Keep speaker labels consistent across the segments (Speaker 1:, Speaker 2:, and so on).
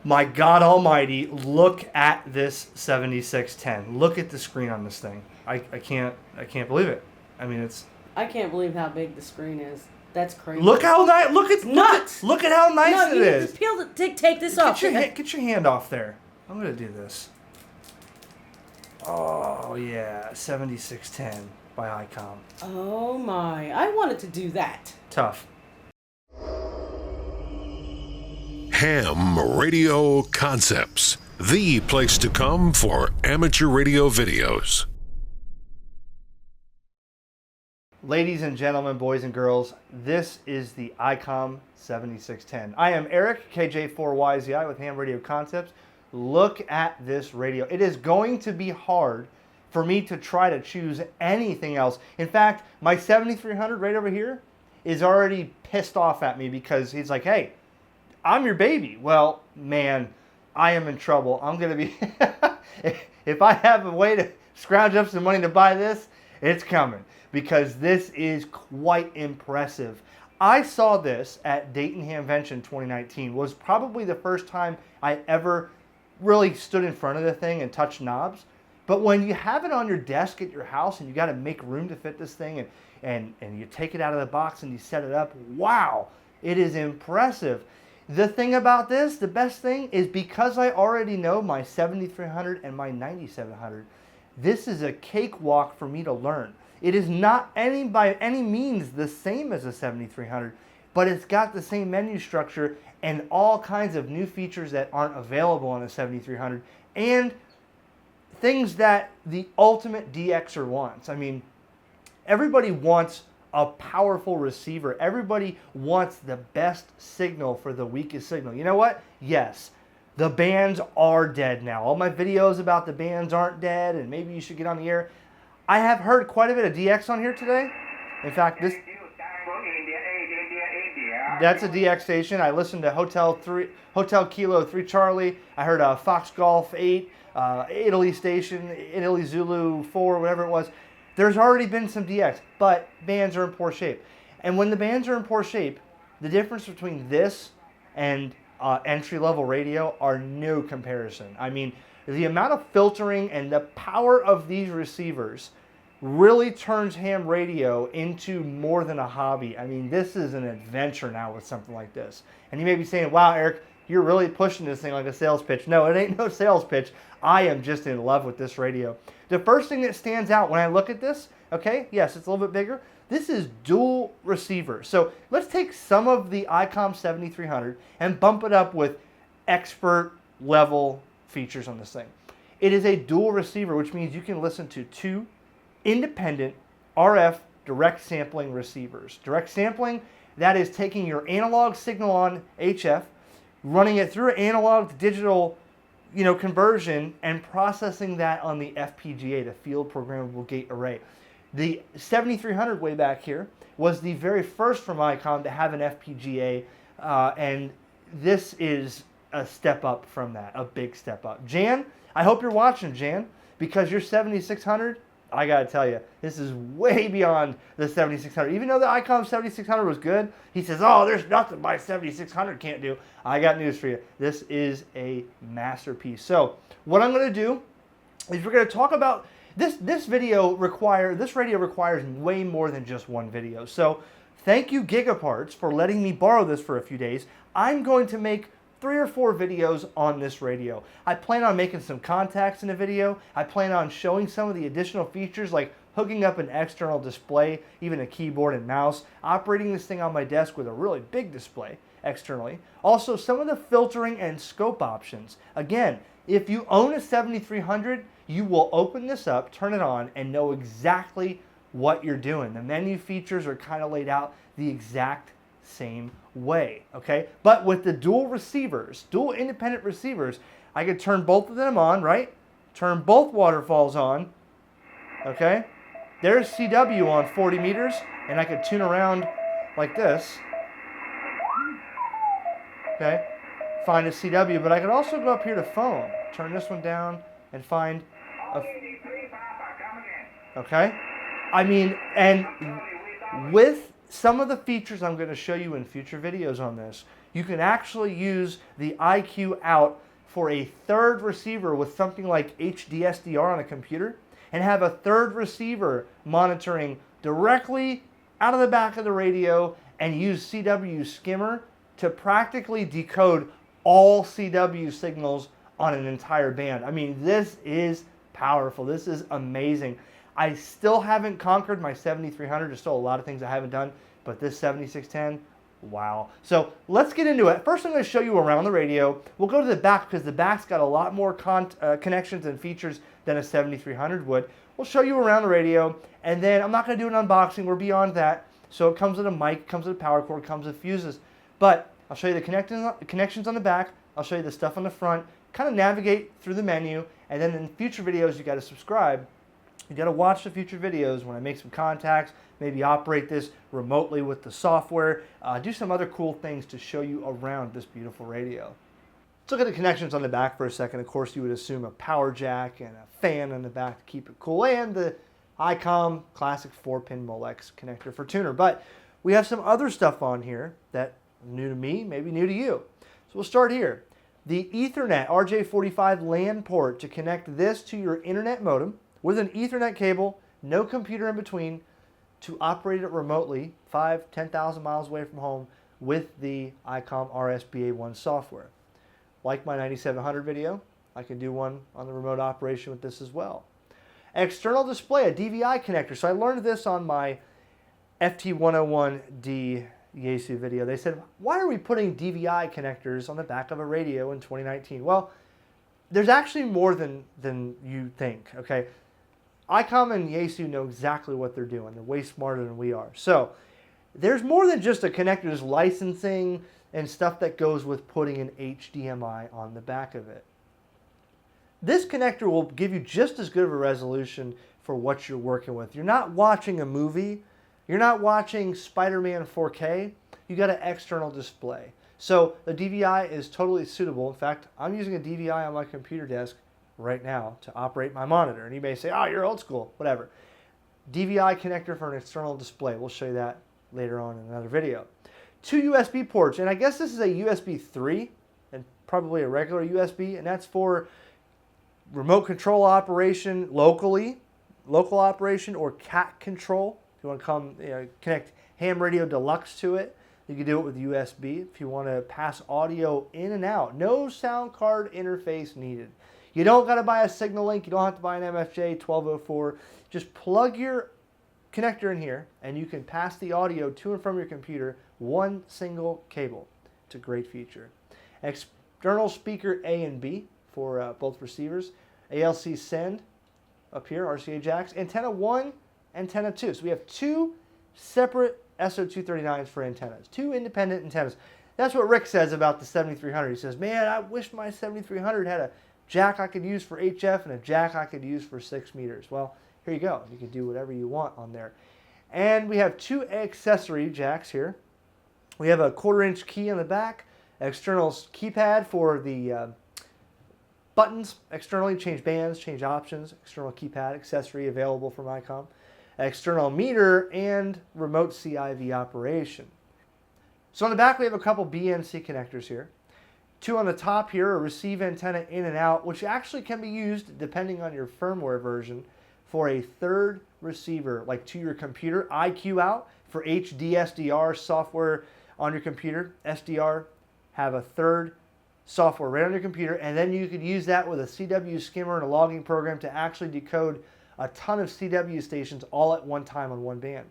Speaker 1: My God Almighty, look at this 7610. Look at the screen on this thing. I can't believe it. I mean,
Speaker 2: I can't believe how big the screen is. That's crazy.
Speaker 1: Look how nice.
Speaker 2: Nuts.
Speaker 1: Look at how nice
Speaker 2: no,
Speaker 1: it
Speaker 2: you
Speaker 1: is.
Speaker 2: Need to peel take this off.
Speaker 1: Get your hand off there. I'm gonna do this. Oh yeah, 7610 by ICOM.
Speaker 2: Oh my! I wanted to do that.
Speaker 1: Tough.
Speaker 3: HamRadioConcepts, the place to come for amateur radio videos.
Speaker 1: Ladies and gentlemen, boys and girls, this is the ICOM 7610. I am Eric, KJ4YZI with HamRadioConcepts. Look at this radio. It is going to be hard for me to try to choose anything else. In fact, my 7300 right over here is already pissed off at me because he's like, hey, I'm your baby. Well, man, I am in trouble. I'm going to be, if I have a way to scrounge up some money to buy this, it's coming because this is quite impressive. I saw this at Dayton Hamvention 2019. Was probably the first time I ever really stood in front of the thing and touched knobs. But when you have it on your desk at your house and you got to make room to fit this thing and you take it out of the box and you set it up, wow, it is impressive. The thing about this, the best thing, is because I already know my 7300 and my 9700, this is a cakewalk for me to learn. It is not by any means the same as a 7300, but it's got the same menu structure and all kinds of new features that aren't available on a 7300 and things that the ultimate DXer wants. I mean, everybody wants a powerful receiver. Everybody wants the best signal for the weakest signal. You know what? Yes, the bands are dead now. All my videos about the bands aren't dead and maybe you should get on the air. I have heard quite a bit of DX on here today. In fact, that's a DX station. I listened to Hotel Kilo 3 Charlie. I heard Fox Golf 8, Italy station, Italy Zulu 4, whatever it was. There's already been some DX, but bands are in poor shape. And when the bands are in poor shape, the difference between this and entry-level radio are no comparison. I mean, the amount of filtering and the power of these receivers really turns ham radio into more than a hobby. I mean, this is an adventure now with something like this. And you may be saying, wow, Eric, you're really pushing this thing like a sales pitch. No, it ain't no sales pitch. I am just in love with this radio. The first thing that stands out when I look at this, okay, yes, it's a little bit bigger. This is dual receiver. So let's take some of the ICOM 7300 and bump it up with expert level features on this thing. It is a dual receiver, which means you can listen to two independent RF direct sampling receivers. Direct sampling, that is taking your analog signal on HF, running it through analog to digital conversion and processing that on the FPGA, the field programmable gate array. The 7300 way back here was the very first from ICOM to have an FPGA, and this is a step up from that, a big step up. Jan, I hope you're watching, Jan, because your 7600, I gotta tell you, this is way beyond the 7600. Even though the ICOM 7600 was good, he says, oh, there's nothing my 7600 can't do. I got news for you. This is a masterpiece. So what I'm gonna do is we're gonna talk about this radio requires way more than just one video. So thank you Gigaparts for letting me borrow this for a few days. I'm going to make 3 or 4 videos on this radio. I plan on making some contacts in a video. I plan on showing some of the additional features like hooking up an external display, even a keyboard and mouse, operating this thing on my desk with a really big display externally. Also, some of the filtering and scope options. Again, if you own a 7300, you will open this up, turn it on, and know exactly what you're doing. The menu features are kind of laid out the exact same way, okay? But with the dual receivers, dual independent receivers, I could turn both of them on, right? Turn both waterfalls on, okay? There's CW on 40 meters, and I could tune around like this, okay? Find a CW, but I could also go up here to phone, turn this one down, and find a, okay? I mean, and with some of the features I'm going to show you in future videos on this, you can actually use the IQ out for a third receiver with something like HDSDR on a computer and have a third receiver monitoring directly out of the back of the radio and use CW skimmer to practically decode all CW signals on an entire band. I mean, this is powerful. This is amazing. I still haven't conquered my 7300. There's still a lot of things I haven't done, but this 7610, wow. So let's get into it. First, I'm going to show you around the radio. We'll go to the back because the back's got a lot more connections and features than a 7300 would. We'll show you around the radio, and then I'm not going to do an unboxing. We're beyond that. So it comes with a mic, it comes with a power cord, it comes with fuses. But I'll show you the connections on the back. I'll show you the stuff on the front. Kind of navigate through the menu, and then in future videos, you got to subscribe. You got to watch the future videos when I make some contacts, maybe operate this remotely with the software, do some other cool things to show you around this beautiful radio. Let's look at the connections on the back for a second. Of course, you would assume a power jack and a fan on the back to keep it cool, and the ICOM classic 4-pin Molex connector for tuner. But we have some other stuff on here that is new to me, maybe new to you. So we'll start here. The Ethernet RJ45 LAN port to connect this to your internet modem with an Ethernet cable, no computer in between, to operate it remotely 10,000 miles away from home with the ICOM RSBA1 software. Like my 9700 video, I can do one on the remote operation with this as well. External display, a DVI connector. So I learned this on my FT101D Yaesu video. They said, why are we putting DVI connectors on the back of a radio in 2019? Well, there's actually more than you think, okay? ICOM and Yaesu know exactly what they're doing. They're way smarter than we are. So there's more than just a connector. There's licensing and stuff that goes with putting an HDMI on the back of it. This connector will give you just as good of a resolution for what you're working with. You're not watching a movie. You're not watching Spider-Man 4K. You got an external display. So the DVI is totally suitable. In fact, I'm using a DVI on my computer desk right now to operate my monitor. And you may say, oh, you're old school, whatever. DVI connector for an external display. We'll show you that later on in another video. 2 USB ports, and I guess this is a USB 3 and probably a regular USB, and that's for remote control operation locally, local operation, or cat control. If you want to connect Ham Radio Deluxe to it, you can do it with USB. If you want to pass audio in and out, no sound card interface needed. You don't got to buy a signal link. You don't have to buy an MFJ 1204. Just plug your connector in here, and you can pass the audio to and from your computer one single cable. It's a great feature. External speaker A and B for both receivers. ALC send up here, RCA jacks. Antenna 1, antenna 2. So we have 2 separate SO239s for antennas. 2 independent antennas. That's what Rick says about the 7300. He says, man, I wish my 7300 had a jack I could use for HF and a jack I could use for 6 meters. Well, here you go. You can do whatever you want on there. And we have 2 accessory jacks here. We have a 1/4-inch key on the back, external keypad for the buttons externally, change bands, change options, external keypad accessory available from ICOM, external meter, and remote CIV operation. So on the back we have a couple BNC connectors here. 2 on the top here, a receive antenna in and out, which actually can be used, depending on your firmware version, for a third receiver, like to your computer. IQ out for HDSDR software on your computer. SDR, have a third software right on your computer, and then you could use that with a CW skimmer and a logging program to actually decode a ton of CW stations all at one time on one band.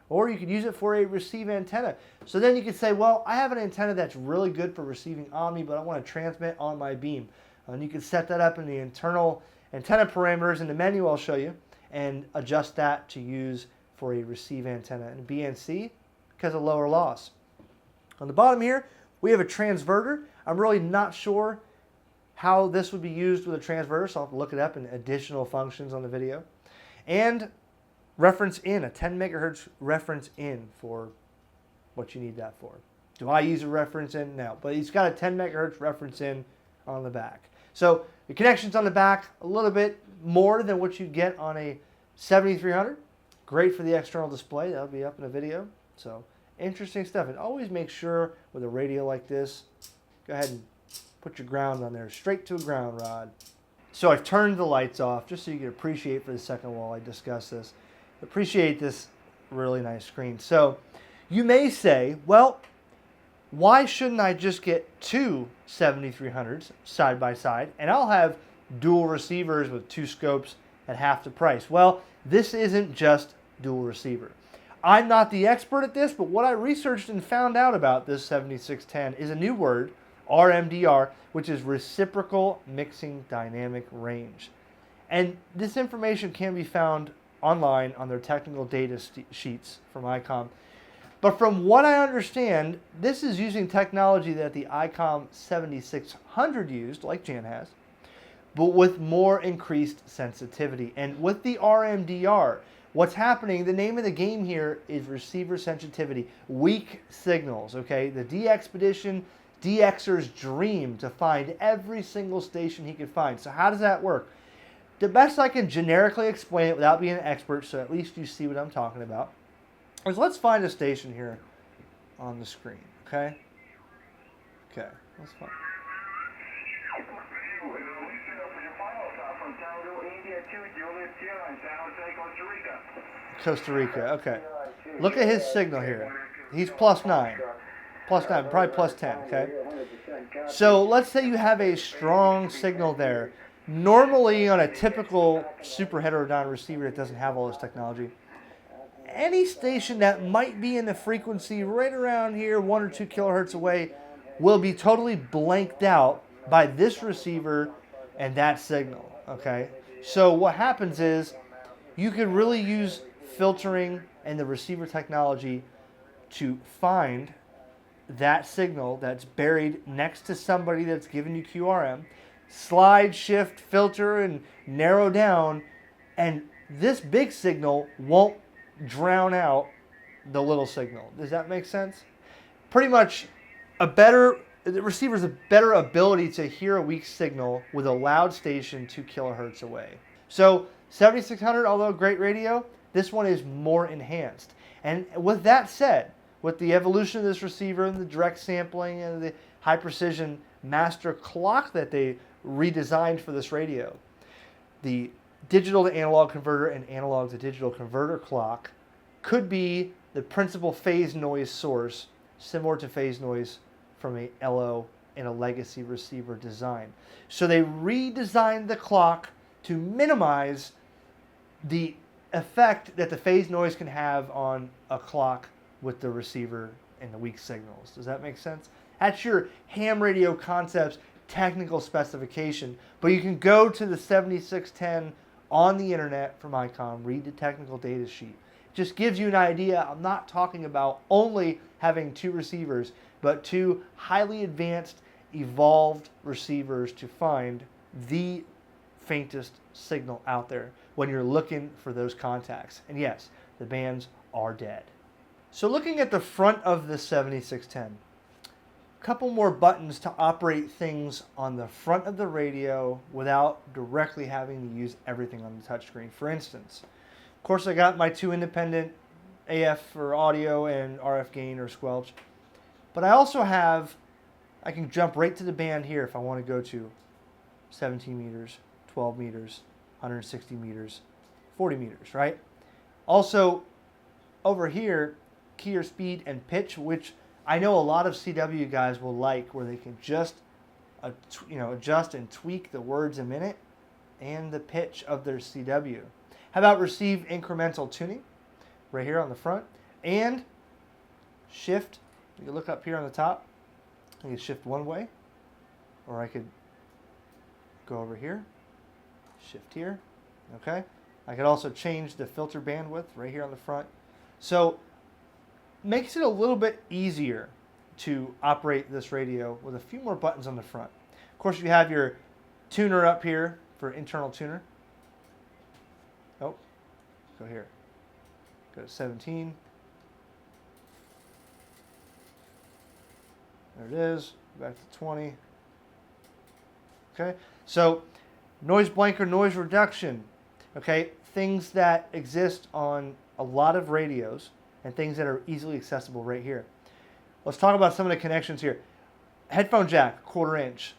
Speaker 1: Or you could use it for a receive antenna. So then you could say, well, I have an antenna that's really good for receiving Omni, but I want to transmit on my beam. And you can set that up in the internal antenna parameters in the menu I'll show you and adjust that to use for a receive antenna and BNC because of lower loss. On the bottom here, we have a transverter. I'm really not sure how this would be used with a transverter, so I'll have to look it up in additional functions on the video. And reference in, a 10 megahertz reference in for what you need that for. Do I use a reference in? No, but it's got a 10 megahertz reference in on the back. So the connections on the back, a little bit more than what you get on a 7300. Great for the external display. That'll be up in a video. So Interesting stuff. And always make sure with a radio like this, go ahead and put your ground on there, straight to a ground rod. So I've turned the lights off just so you can appreciate for the second while I discuss this. Appreciate this really nice screen. So you may say, well, why shouldn't I just get two 7300s side by side and I'll have dual receivers with two scopes at half the price? Well, this isn't just dual receiver. I'm not the expert at this, but what I researched and found out about this 7610 is a new word, RMDR, which is reciprocal mixing dynamic range. And this information can be found online on their technical data sheets from ICOM. But from what I understand, this is using technology that the ICOM 7600 used, like Jan has, but with more increased sensitivity. And with the RMDR, what's happening, the name of the game here is receiver sensitivity, weak signals, okay? The D-Expedition, DXer's dream to find every single station he could find. So how does that work? The best I can generically explain it without being an expert, so at least you see what I'm talking about, is let's find a station here on the screen, okay? Okay, let's find. Costa Rica, okay. Look at his signal here. He's +9. +9, probably +10, okay? So let's say you have a strong signal there. Normally on a typical super heterodyne receiver that doesn't have all this technology, any station that might be in the frequency right around here, 1 or 2 kilohertz away, will be totally blanked out by this receiver and that signal, okay? So what happens is you can really use filtering and the receiver technology to find that signal that's buried next to somebody that's giving you QRM, slide, shift, filter, and narrow down, and this big signal won't drown out the little signal. Does that make sense? Pretty much the receiver's a better ability to hear a weak signal with a loud station 2 kilohertz away. So 7600, although a great radio, this one is more enhanced. And with that said, with the evolution of this receiver and the direct sampling and the high precision master clock that they redesigned for this radio, the digital to analog converter and analog to digital converter clock could be the principal phase noise source, similar to phase noise from a LO in a legacy receiver design. So they redesigned the clock to minimize the effect that the phase noise can have on a clock with the receiver and the weak signals. Does that make sense? That's your HamRadioConcepts technical specification, but you can go to the 7610 on the internet from ICOM, read the technical data sheet. It just gives you an idea. I'm not talking about only having 2 receivers, but 2 highly advanced, evolved receivers to find the faintest signal out there when you're looking for those contacts. And yes, the bands are dead. So looking at the front of the 7610, a couple more buttons to operate things on the front of the radio without directly having to use everything on the touchscreen. For instance, of course I got my 2 independent AF for audio and RF gain or squelch, but I also have, I can jump right to the band here if I want to go to 17 meters, 12 meters, 160 meters, 40 meters, right? Also, over here, keyer speed and pitch, which I know a lot of CW guys will like, where they can just adjust and tweak the words a minute and the pitch of their CW. How about receive incremental tuning right here on the front, and shift. You can look up here on the top. I can shift one way, or I could go over here, shift here, okay? I could also change the filter bandwidth right here on the front. So makes it a little bit easier to operate this radio with a few more buttons on the front. Of course, you have your tuner up here for internal tuner. Oh, go here. Go to 17. There it is. Back to 20. Okay, so noise blanker, noise reduction. Okay, things that exist on a lot of radios and things that are easily accessible right here. Let's talk about some of the connections here. Headphone jack, 1/4 inch.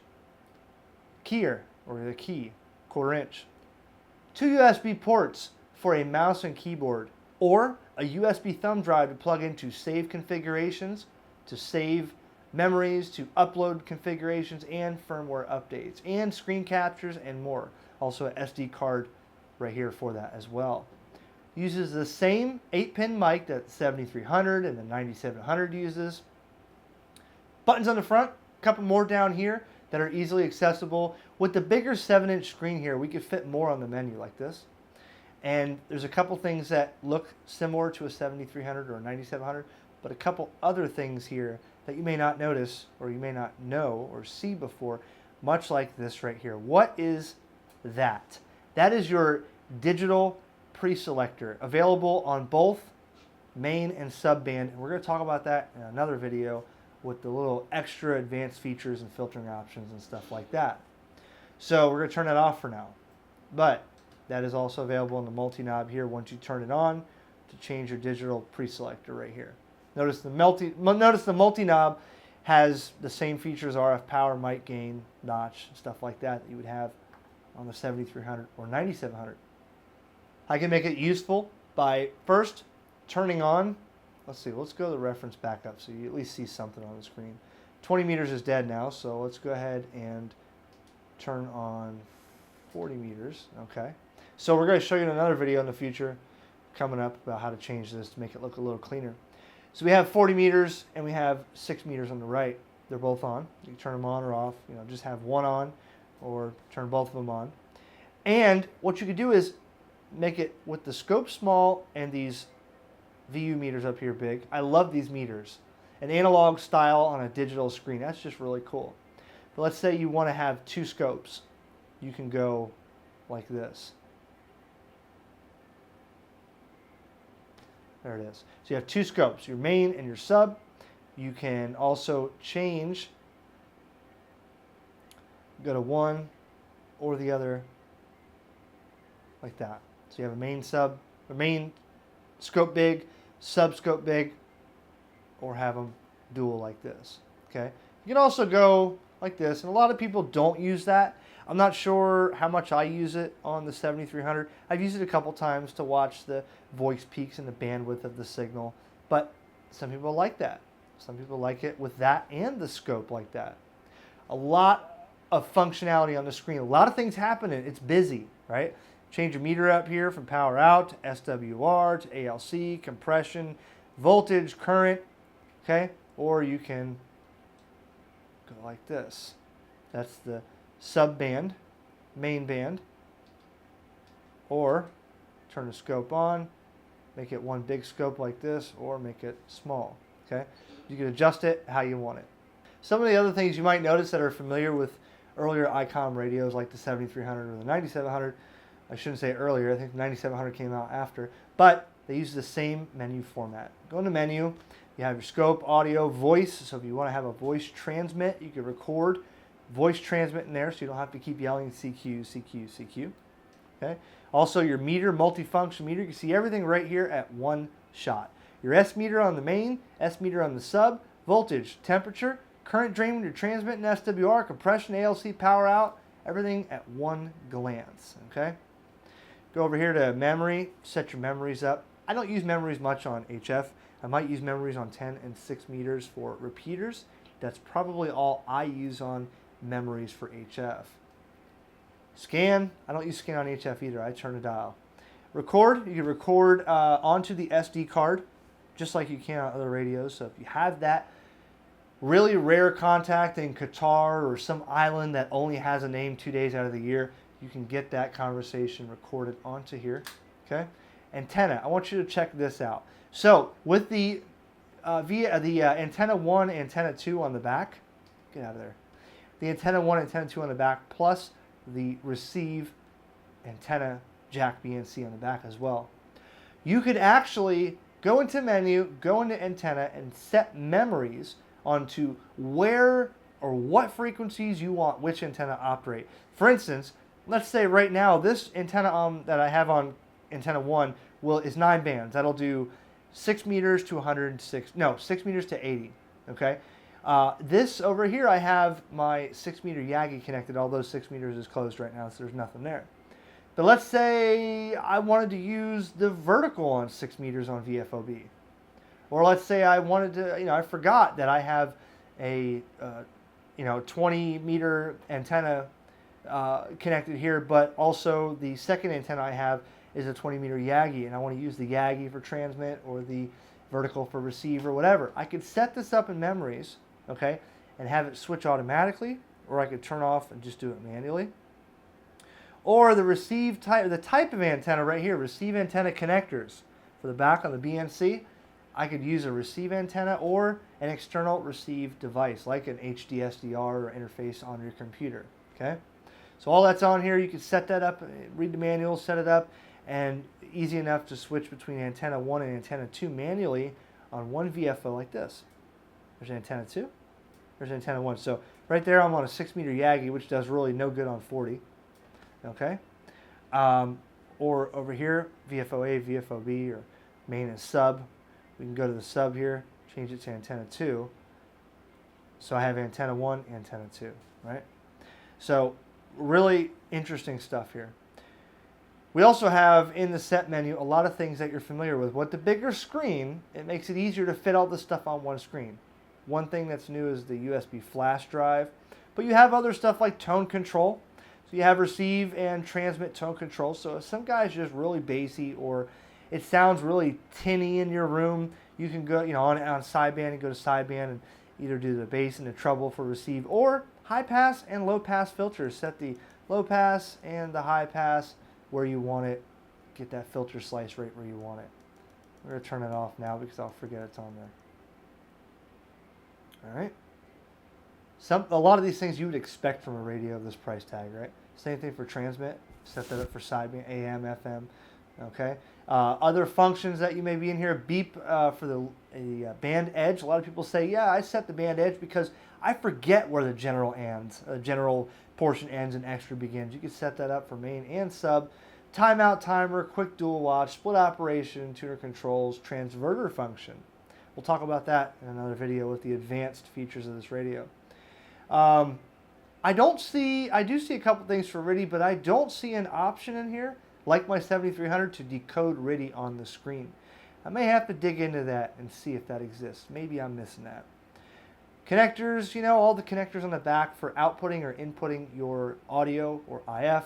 Speaker 1: Keyer, or the key, 1/4 inch. 2 USB ports for a mouse and keyboard, or a USB thumb drive to plug into save configurations, to save memories, to upload configurations and firmware updates, and screen captures and more. Also an SD card right here for that as well. Uses the same 8-pin mic that the 7300 and the 9700 uses. Buttons on the front, a couple more down here that are easily accessible. With the bigger 7-inch screen here, we could fit more on the menu like this. And there's a couple things that look similar to a 7300 or a 9700, but a couple other things here that you may not notice or you may not know or see before, much like this right here. What is that? That is your digital pre-selector, available on both main and sub-band. And we're going to talk about that in another video with the little extra advanced features and filtering options and stuff like that. So we're going to turn that off for now. But that is also available in the multi-knob here once you turn it on to change your digital pre-selector right here. Notice the multi-knob has the same features, RF power, mic gain, notch, stuff like that you would have on the 7300 or 9700. I can make it useful by first turning on, let's go to the reference backup so you at least see something on the screen. 20 meters is dead now, so let's go ahead and turn on 40 meters, okay. So we're going to show you in another video in the future coming up about how to change this to make it look a little cleaner. So we have 40 meters and we have 6 meters on the right. They're both on. You can turn them on or off, just have one on or turn both of them on. And what you could do is make it with the scope small and these VU meters up here big. I love these meters. An analog style on a digital screen. That's just really cool. But let's say you want to have 2 scopes. You can go like this. There it is. So you have 2 scopes, your main and your sub. You can also change, go to one or the other like that. So you have a main sub, a main scope big, sub scope big, or have them dual like this. Okay. You can also go like this, and a lot of people don't use that. I'm not sure how much I use it on the 7300. I've used it a couple times to watch the voice peaks and the bandwidth of the signal, but some people like that. Some people like it with that and the scope like that. A lot of functionality on the screen. A lot of things happening. It's busy, right? Change your meter up here from power out to SWR to ALC, compression, voltage, current, okay? Or you can go like this. That's the sub band, main band, or turn the scope on, make it one big scope like this, or make it small, okay? You can adjust it how you want it. Some of the other things you might notice that are familiar with earlier ICOM radios like the 7300 or the 9700, I shouldn't say earlier, I think the 9700 came out after, but they use the same menu format. Go into menu, you have your scope, audio, voice, so if you want to have a voice transmit, you can record voice transmit in there so you don't have to keep yelling CQ, CQ, CQ. Okay. Also your meter, multifunction meter, you can see everything right here at one shot. Your S meter on the main, S meter on the sub, voltage, temperature, current drain when you're transmitting SWR, compression, ALC, power out, everything at one glance. Okay. Go over here to memory, set your memories up. I don't use memories much on HF. I might use memories on 10 and 6 meters for repeaters. That's probably all I use on memories for HF. Scan, I don't use scan on HF either. I turn the dial. Record, you can record onto the SD card just like you can on other radios. So if you have that really rare contact in Qatar or some island that only has a name 2 days out of the year, you can get that conversation recorded onto here. Okay. Antenna, I want you to check this out. So with the antenna 1, antenna 2 on the back, get out of there. The antenna 1, antenna 2 on the back, plus the receive antenna jack B and C on the back as well. You could actually go into menu, go into antenna, and set memories onto where or what frequencies you want which antenna to operate. For instance, let's say right now this antenna that I have on antenna 1 is 9 bands. That'll do 6 meters to 106, no, 6 meters to 80, okay? This over here, I have my 6 meter Yagi connected. All those 6 meters is closed right now, so there's nothing there. But let's say I wanted to use the vertical on 6 meters on VFOB. Or let's say I wanted to, I forgot that I have a, 20 meter antenna connected here, but also the second antenna I have is a 20 meter Yagi, and I want to use the Yagi for transmit or the vertical for receive or whatever. I could set this up in memories, okay, and have it switch automatically, or I could turn off and just do it manually. Or the receive type, the type of antenna right here, receive antenna connectors for the back on the BNC. I could use a receive antenna or an external receive device like an HDSDR or interface on your computer. Okay, so all that's on here. You can set that up, read the manual, set it up, and easy enough to switch between antenna 1 and antenna 2 manually on one VFO like this. There's antenna 2, there's antenna 1. So right there I'm on a 6 meter Yagi, which does really no good on 40. Okay, or over here, VFO-A, VFO-B, or main and sub. We can go to the sub here, change it to antenna 2. So I have antenna 1, antenna 2, right? So really interesting stuff here. We also have in the set menu a lot of things that you're familiar with. With the bigger screen, it makes it easier to fit all this stuff on one screen. One thing that's new is the USB flash drive, but you have other stuff like tone control. So you have receive and transmit tone control. So if some guy's just really bassy or it sounds really tinny in your room, you can go, on sideband and go to sideband and either do the bass and the treble for receive, or high pass and low pass filters. Set the low pass and the high pass where you want it. Get that filter slice right where you want it. I'm going to turn it off now because I'll forget it's on there. All right. A lot of these things you would expect from a radio of this price tag, right? Same thing for transmit. Set that up for sideband, AM, FM. Okay. Other functions that you may be in here, beep for the band edge. A lot of people say, yeah, I set the band edge because I forget where the general ends, general portion ends and extra begins. You can set that up for main and sub. Timeout timer, quick dual watch, split operation, tuner controls, transverter function. We'll talk about that in another video with the advanced features of this radio. I do see a couple things for RIDI, but I don't see an option in here, like my 7300, to decode RIDI on the screen. I may have to dig into that and see if that exists. Maybe I'm missing that. Connectors, all the connectors on the back for outputting or inputting your audio or IF,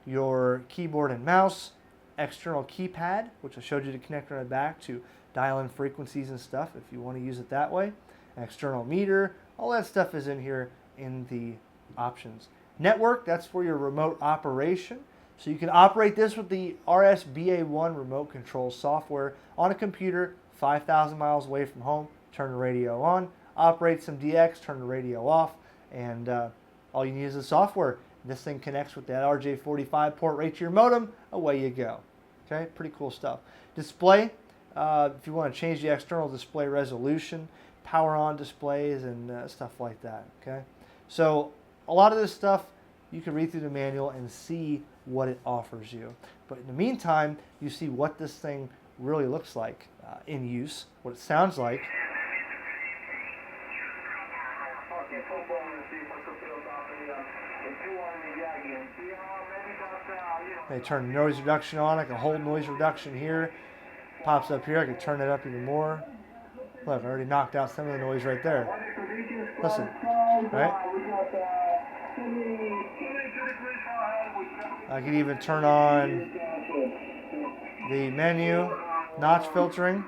Speaker 1: your keyboard and mouse, external keypad, which I showed you the connector on the back to dial in frequencies and stuff if you want to use it that way, an external meter, all that stuff is in here in the options. Network, that's for your remote operation. So you can operate this with the RSBA1 remote control software on a computer 5,000 miles away from home. Turn the radio on, operate some DX, turn the radio off, and all you need is the software. This thing connects with that RJ45 port right to your modem. Away you go. Okay, pretty cool stuff. Display, if you want to change the external display resolution, power on displays and stuff like that. Okay, so a lot of this stuff you can read through the manual and see what it offers you. But in the meantime, you see what this thing really looks like in use, what it sounds like. They turn noise reduction on. I can hold noise reduction here. Pops up here. I can turn it up even more. Look, I already knocked out some of the noise right there. Listen, right? I can even turn on the menu, notch filtering.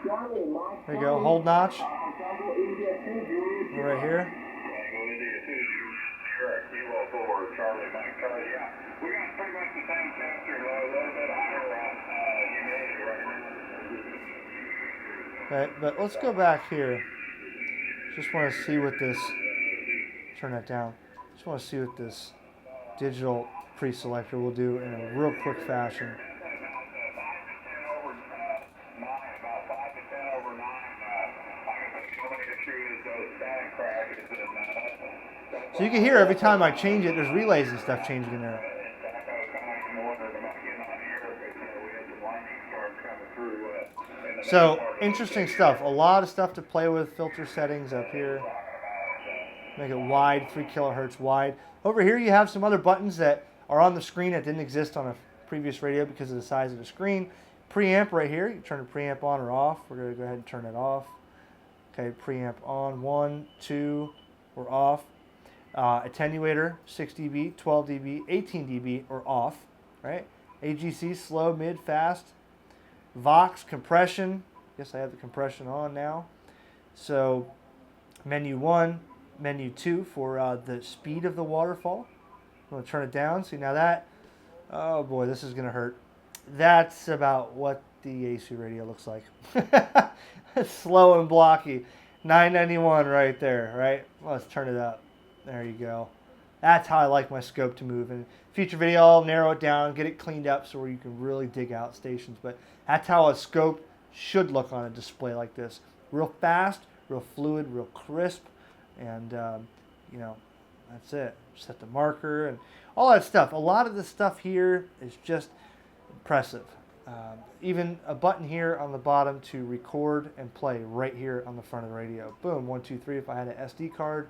Speaker 1: There you go, hold notch. Right here. Okay, but let's go back here. Just want to see what this, turn that down. Just want to see what this digital pre-selector will do in a real quick fashion. So you can hear every time I change it, there's relays and stuff changing in there. So, interesting stuff. A lot of stuff to play with. Filter settings up here. Make it wide, 3 kilohertz wide. Over here you have some other buttons that are on the screen that didn't exist on a previous radio because of the size of the screen. Preamp right here. You turn the preamp on or off. We're going to go ahead and turn it off. Okay, preamp on. 1, 2, we're off. Attenuator, 6 dB, 12 dB, 18 dB, or off. Right? AGC, slow, mid, fast. Vox, compression. Yes, I have the compression on now. So, menu 1, menu 2 for the speed of the waterfall. I'm going to turn it down. See, now that, oh boy, this is going to hurt. That's about what the AC radio looks like. Slow and blocky. 991 right there, right? Let's turn it up. There you go. That's how I like my scope to move. In future video, I'll narrow it down, get it cleaned up so where you can really dig out stations. But that's how a scope should look on a display like this. Real fast, real fluid, real crisp. And, you know, that's it. Set the marker and all that stuff. A lot of the stuff here is just impressive. Even a button here on the bottom to record and play right here on the front of the radio. Boom, 1, 2, 3. If I had an SD card,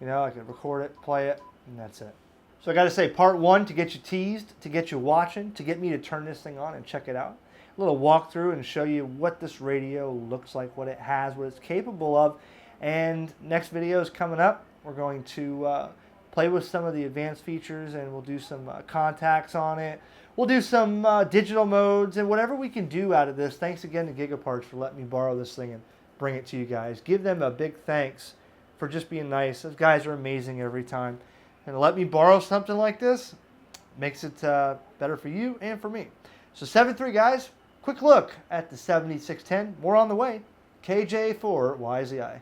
Speaker 1: you know, I could record it, play it, and that's it. So I got to say, part 1 to get you teased, to get you watching, to get me to turn this thing on and check it out. A little walkthrough and show you what this radio looks like, what it has, what it's capable of. And next video is coming up. We're going to play with some of the advanced features, and we'll do some contacts on it. We'll do some digital modes and whatever we can do out of this. Thanks again to Gigaparts for letting me borrow this thing and bring it to you guys. Give them a big thanks for just being nice. Those guys are amazing every time. And to let me borrow something like this makes it better for you and for me. So 7.3 guys, quick look at the 7610. More on the way. KJ4YZI.